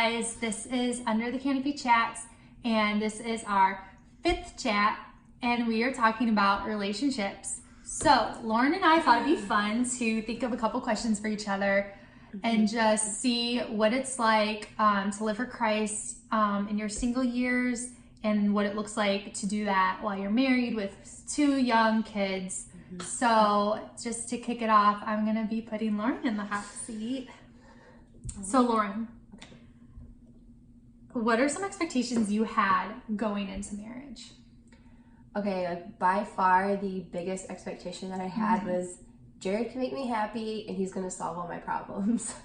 guys, this is Under the Canopy Chats, and this is our 5th chat, and we are talking about relationships. So Lauren and I thought it'd be fun to think of a couple questions for each other and just see what it's like to live for Christ in your single years, and what it looks like to do that while you're married with 2 young kids. So just to kick it off, I'm gonna be putting Lauren in the hot seat. So Lauren, what are some expectations you had going into marriage? Okay, like by far the biggest expectation that I had was Jared can make me happy and he's gonna solve all my problems.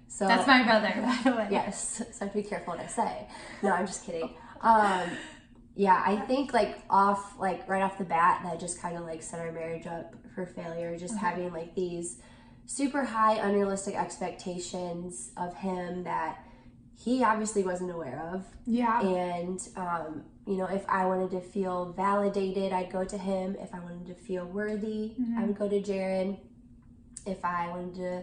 So that's my brother, by the way. Yes, so I have to be careful what I say. No, I'm just kidding. Yeah, I think right off the bat, that just kind of like set our marriage up for failure. Just having like these super high, unrealistic expectations of him that he obviously wasn't aware of. Yeah. And you know, if I wanted to feel validated, I'd go to him. If I wanted to feel worthy, I would go to Jared. If I wanted to,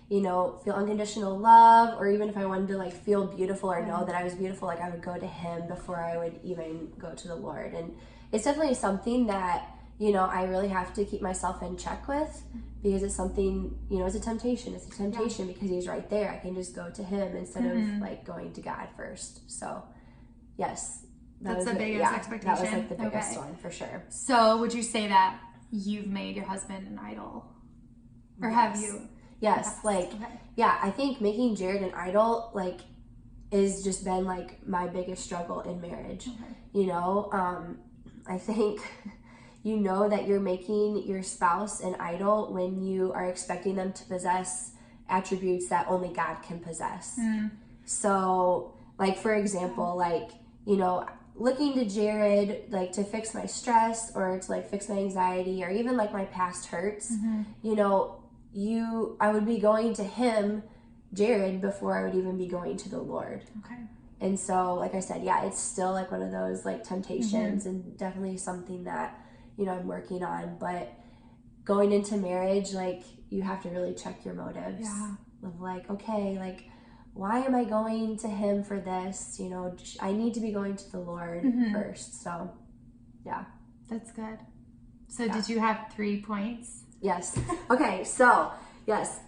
you know, feel unconditional love, or even if I wanted to like feel beautiful or know that I was beautiful, like I would go to him before I would even go to the Lord. And it's definitely something that, you know, I really have to keep myself in check with, because it's something, you know, it's a temptation. It's a temptation because he's right there. I can just go to him instead of like going to God first. So yes, that's the biggest expectation. That was like the biggest one for sure. So would you say that you've made your husband an idol, or have you? Yes, I think making Jared an idol, like, is just been, like, my biggest struggle in marriage. You know, I think you know that you're making your spouse an idol when you are expecting them to possess attributes that only God can possess. So, like, for example, like, you know, looking to Jared, like, to fix my stress or to, like, fix my anxiety or even, like, my past hurts, you know, I would be going to him, Jared, before I would even be going to the Lord. Okay. And so, like I said, yeah, it's still like one of those like temptations and definitely something that, you know, I'm working on. But going into marriage, like, you have to really check your motives. Yeah. Of like, okay, like, why am I going to him for this? You know, I need to be going to the Lord first. So, yeah. That's good. So did you have 3 points? Yes. Okay, so yes,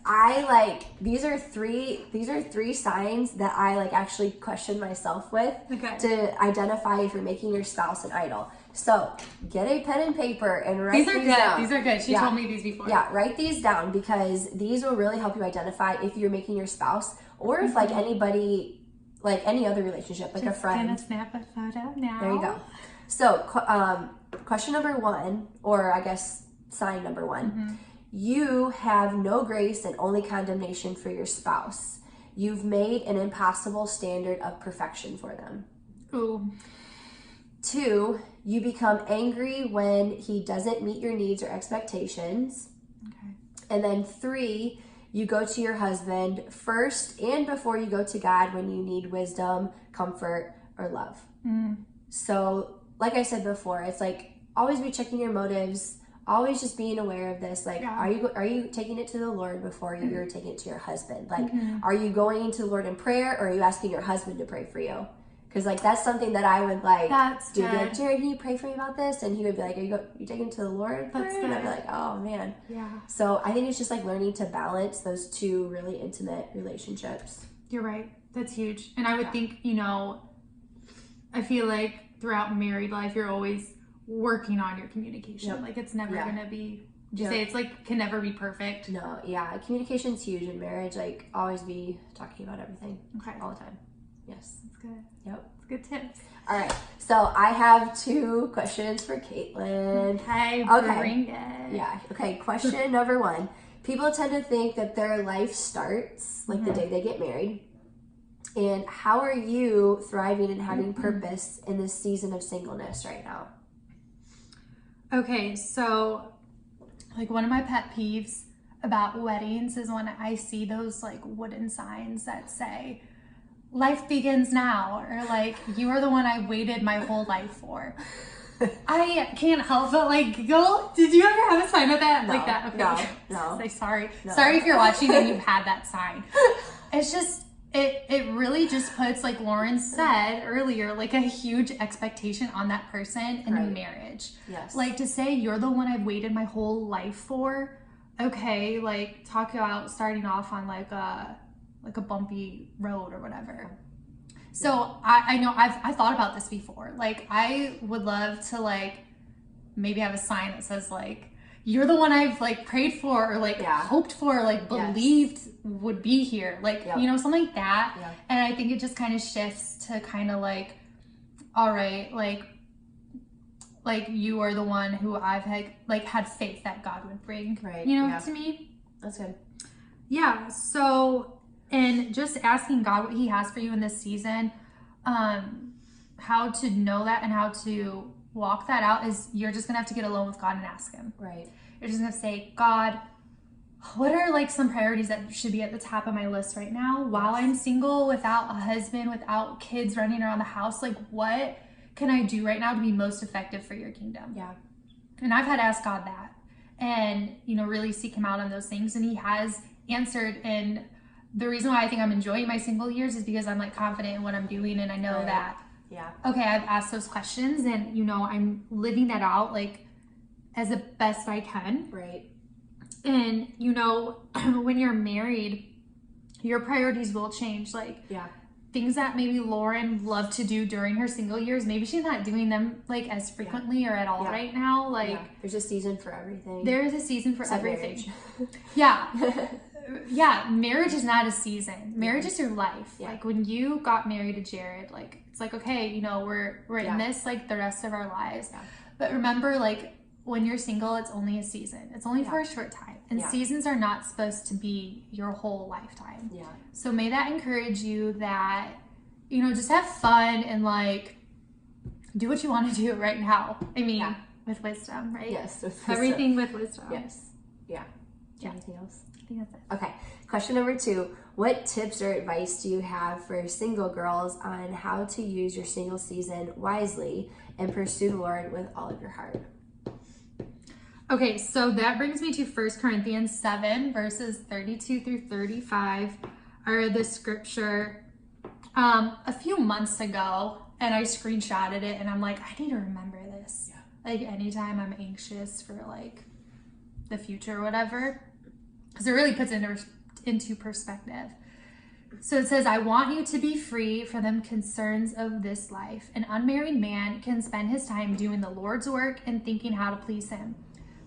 these are three signs that I like actually question myself with to identify if you're making your spouse an idol. So get a pen and paper and write these down. These are good. She told me these before. Yeah, write these down, because these will really help you identify if you're making your spouse, or if like anybody, like any other relationship, like a friend. Gonna snap a photo now. There you go. So question number 1, or I guess sign number 1, you have no grace and only condemnation for your spouse. You've made an impossible standard of perfection for them. Ooh. 2, you become angry when he doesn't meet your needs or expectations. Okay. And then 3, you go to your husband first and before you go to God when you need wisdom, comfort, or love. So, like I said before, it's like always be checking your motives, always just being aware of this. Like, are you taking it to the Lord before you're taking it to your husband? Like, are you going to the Lord in prayer, or are you asking your husband to pray for you? Because like that's something that I would like do. Be like, Jared, can you pray for me about this? And he would be like, you taking it to the Lord? That's good. And I'd be like, oh man. Yeah. So I think it's just like learning to balance those 2 really intimate relationships. You're right. That's huge. And I would think, you know, I feel like throughout married life, you're always working on your communication. Like, it's never gonna be, would you say it's like can never be perfect? No, yeah. Communication's huge in marriage. Like, always be talking about everything. All the time. Yes. That's good. Yep. That's good tips. All right. So I have 2 questions for Caitlin. Okay. Bring it. Yeah. Okay. Question number 1. People tend to think that their life starts like the day they get married. And how are you thriving and having purpose in this season of singleness right now? Okay. So, like, one of my pet peeves about weddings is when I see those like wooden signs that say, life begins now, or like, you are the one I waited my whole life for. I can't help but like go, did you ever have a sign of that? No, like that? Okay. No. Say sorry. No. Sorry if you're watching and you've had that sign. It's just, it really just puts, like Lauren said earlier, like a huge expectation on that person in a marriage. Yes. Like to say you're the one I've waited my whole life for. Okay, like talk about starting off on like a bumpy road or whatever. So I know I've thought about this before. Like I would love to like maybe have a sign that says like, you're the one I've like prayed for or like hoped for, like believed would be here. Like, you know, something like that. Yeah. And I think it just kind of shifts to kind of like, all right, like you are the one who I've had faith that God would bring, you know, to me. That's good. Yeah. So, and just asking God what he has for you in this season, how to know that and how to walk that out is you're just gonna have to get alone with God and ask him. Right. You're just gonna say, God, what are like some priorities that should be at the top of my list right now while I'm single, without a husband, without kids running around the house? Like, what can I do right now to be most effective for your kingdom? Yeah. And I've had to ask God that and, you know, really seek him out on those things. And he has answered. And the reason why I think I'm enjoying my single years is because I'm like confident in what I'm doing. And I know that, okay, I've asked those questions and, you know, I'm living that out like as the best I can. Right. And, you know, when you're married, your priorities will change. Like, things that maybe Lauren loved to do during her single years, maybe she's not doing them like as frequently or at all right now. Like, there's a season for everything. There is a season for everything. Yeah, marriage is not a season. Marriage is your life. Like when you got married to Jared, like it's like, okay, you know, we're in this like the rest of our lives. But remember, like when you're single, it's only a season. It's only for a short time. And seasons are not supposed to be your whole lifetime. So may that encourage you that, you know, just have fun and like do what you want to do right now. I mean, with wisdom, right? Yes. Everything with wisdom. Yes. Yeah. Anything else? I think that's it. Okay. Question number 2. What tips or advice do you have for single girls on how to use your single season wisely and pursue the Lord with all of your heart? Okay, so that brings me to 1 Corinthians 7, verses 32 through 35 are the scripture a few months ago, and I screenshotted it, and I'm like, I need to remember this. Like, anytime I'm anxious for, like, the future or whatever, because it really puts it into perspective. So it says, I want you to be free from the concerns of this life. An unmarried man can spend his time doing the Lord's work and thinking how to please him.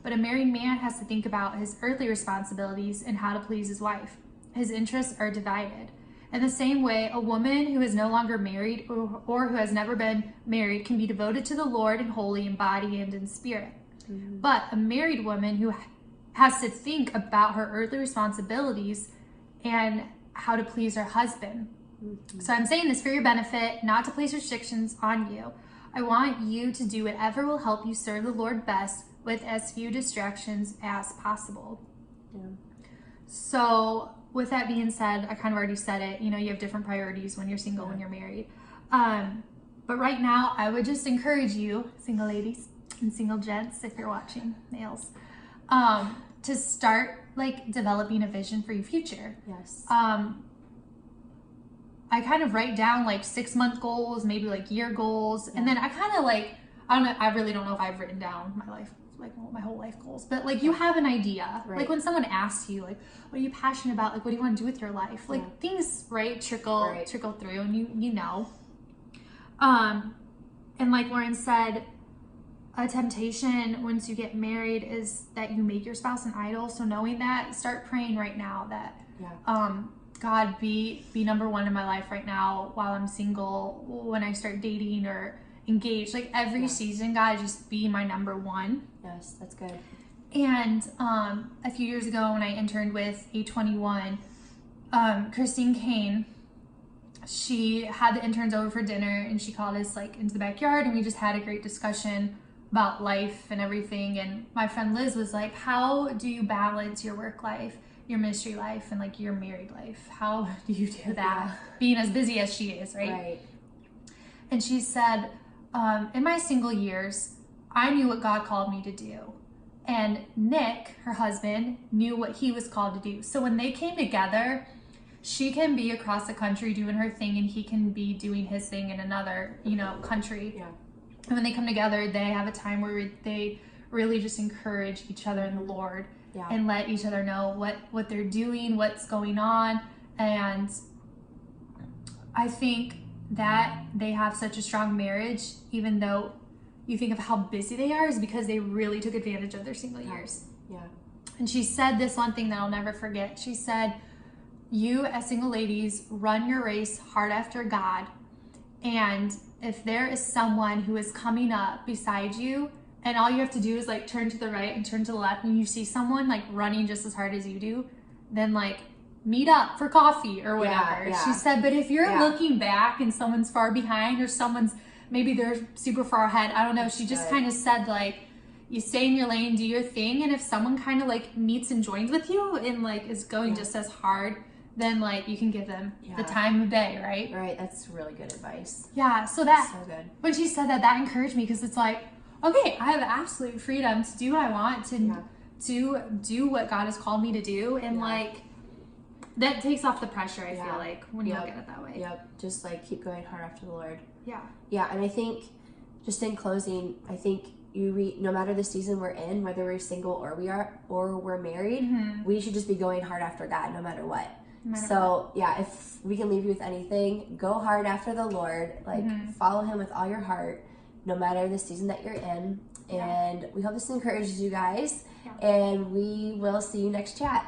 But a married man has to think about his earthly responsibilities and how to please his wife. His interests are divided. In the same way, a woman who is no longer married or who has never been married can be devoted to the Lord and holy in body and in spirit. Mm-hmm. But a married woman who has to think about her earthly responsibilities and how to please her husband. Mm-hmm. So I'm saying this for your benefit, not to place restrictions on you. I want you to do whatever will help you serve the Lord best with as few distractions as possible. So with that being said, I kind of already said it, you know, you have different priorities when you're single, when you're married. But right now, I would just encourage you, single ladies and single gents, if you're watching, males, to start like developing a vision for your future. Yes. I kind of write down like 6-month goals, maybe like year goals. And then I kind of like, I don't know, I really don't know if I've written down my life, like my whole life goals, but like you have an idea. Like when someone asks you, like, what are you passionate about? Like, what do you want to do with your life? Like things, trickle through and you know. And like Lauren said, a temptation once you get married is that you make your spouse an idol. So knowing that, start praying right now that, God, be number one in my life right now while I'm single, when I start dating or engaged, like every season, God, just be my number one. Yes, that's good. And a few years ago when I interned with A21, Christine Kane, she had the interns over for dinner and she called us like into the backyard and we just had a great discussion about life and everything. And my friend Liz was like, how do you balance your work life, your ministry life, and like your married life? How do you do that being as busy as she is, right? And she said, in my single years, I knew what God called me to do. And Nick, her husband, knew what he was called to do. So when they came together, she can be across the country doing her thing and he can be doing his thing in another, country. Yeah. And when they come together, they have a time where they really just encourage each other in the Lord and let each other know what they're doing, what's going on. And I think that they have such a strong marriage, even though you think of how busy they are, is because they really took advantage of their single years. Yeah. And she said this one thing that I'll never forget. She said, you as single ladies, run your race hard after God. And if there is someone who is coming up beside you, and all you have to do is like turn to the right and turn to the left, and you see someone like running just as hard as you do, then like meet up for coffee or whatever. Yeah. She said, but if you're looking back and someone's far behind, or maybe they're super far ahead, I don't know. She just kind of said like, you stay in your lane, do your thing. And if someone kind of like meets and joins with you and like is going just as hard, then like you can give them the time of day, right? Right. That's really good advice. Yeah. So good. When she said that encouraged me, because it's like, okay, I have absolute freedom to do what I want, to do what God has called me to do. And like, that takes off the pressure, I feel like, when you look at it that way. Yep. Just like keep going hard after the Lord. Yeah. Yeah. And I think just in closing, I think no matter the season we're in, whether we're single or we're married, we should just be going hard after God no matter what. If we can leave you with anything, go hard after the Lord, like follow him with all your heart, no matter the season that you're in. And we hope this encourages you guys, and we will see you next chat.